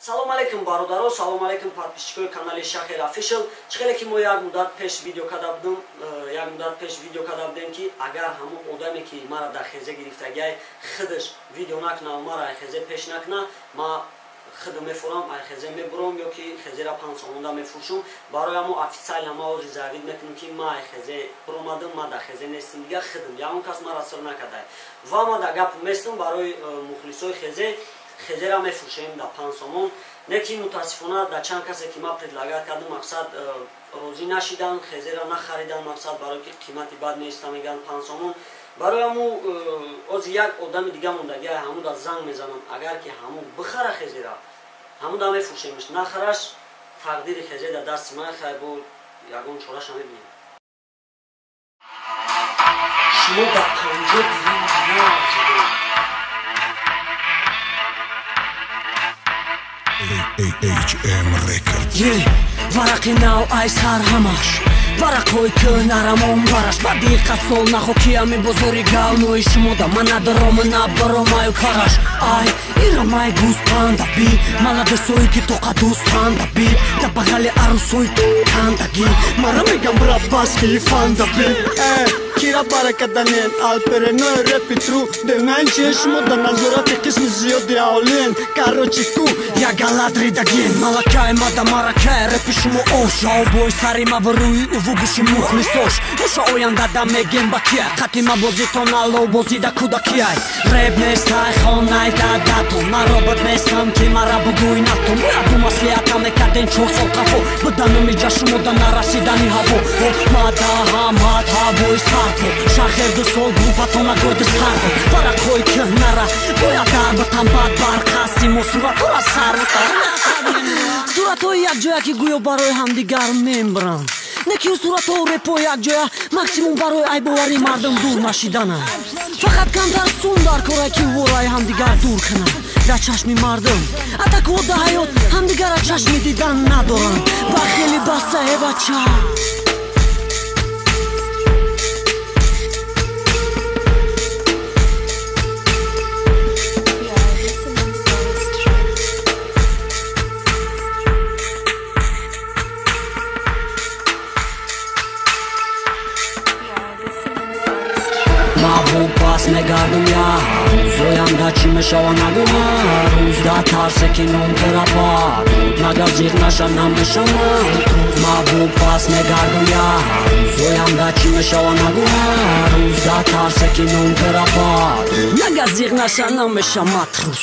Салом алейкум бародаро, салом алейкум подписчикои канали Шахер Official. Чхеле ки мо як муддат пеш видео када будем ки агар ҳамон одаме ки мара дар хезе гирифтагиай хидаш видео накна мара хезе пеш накна ма хида мефурам ай хезе мебурам ё ки хезера 5 сомонда мефуршум барои ҳамо официал ҳама ози завид мекунем ки ма ай хезе буромадам ма дар хезе нестам дига хидам ягон кас мара сир накадай ва ма дар гап местам барои мухлисои хезе хезера мефуршем дар 5 сомон неки мутаассифона дар чанд касе ки ма предлагат кардам мақсад розӣ нашидан хезера нахаридан мақсад барои ки қимати бад неста меган 5 сомон барои ҳамо ози як одами дига мондагиа ҳамо дар занг мезанам агар ки ҳамо бихара хезера ҳамо дар мефуршемш нахараш тақдири хезе дар дасти ман хай бо ягон чораша мебинем шумо дар 50 дирҳам HM Records. Варақи нав ай сар ҳамаш варақҳои ки нарамон бараш ба диққат сол нахокия ми бозори гавнои шумода ман надаром набаромаю караш ай ирамай гӯспанда би маладесои ки тоқа дӯстанда би да бағали арусои кандаги мара мегам брабаски фанда би кира баракаданен алпереной репитру деманче шумода назорати қисми зиёди аолен карочи ку ягаладридаген малакай мада маракай репи шумо ошао бой сари мавруи увугуши мухлисош оша оянда да меген ба кия қати ма бозитон алло бозида кудакиай реп нестай хонай дадатон маробат нестам ки мара бугӯй натон бояду маслиҳата мекарден 4 сол қафо биданумиҷа шумода нарасидани ҳаво мада ҳамат ҳавои сарто шахер 2 сол группатона гойди сарто варақҳои киҳнара бояд дарбатан бад барқасимо суратора сарвата суратҳои якҷоя ки гӯё барои ҳамдигар мембаранд неки суратҳоу репо якҷоя максимум барои айбовари мардум дур нашидананд фақат камтар сум дар кора ки вораи ҳамдигар дур кунанд дар чашми мардум атакҳо да ҳаёт ҳамдигара чашми дидан надоранд ва хеле баста эбача мабу пас мегардум яҳар зоянда чӣ мешава нагӯ ҳаррӯз да тарсе ки ном терапад нага зиқ наша намешавам мабу пас мегардум яҳар зоянда чӣ мешава нагӯ ҳаррӯз да тарсе ки ном терапад нага зиқ наша намеша матрус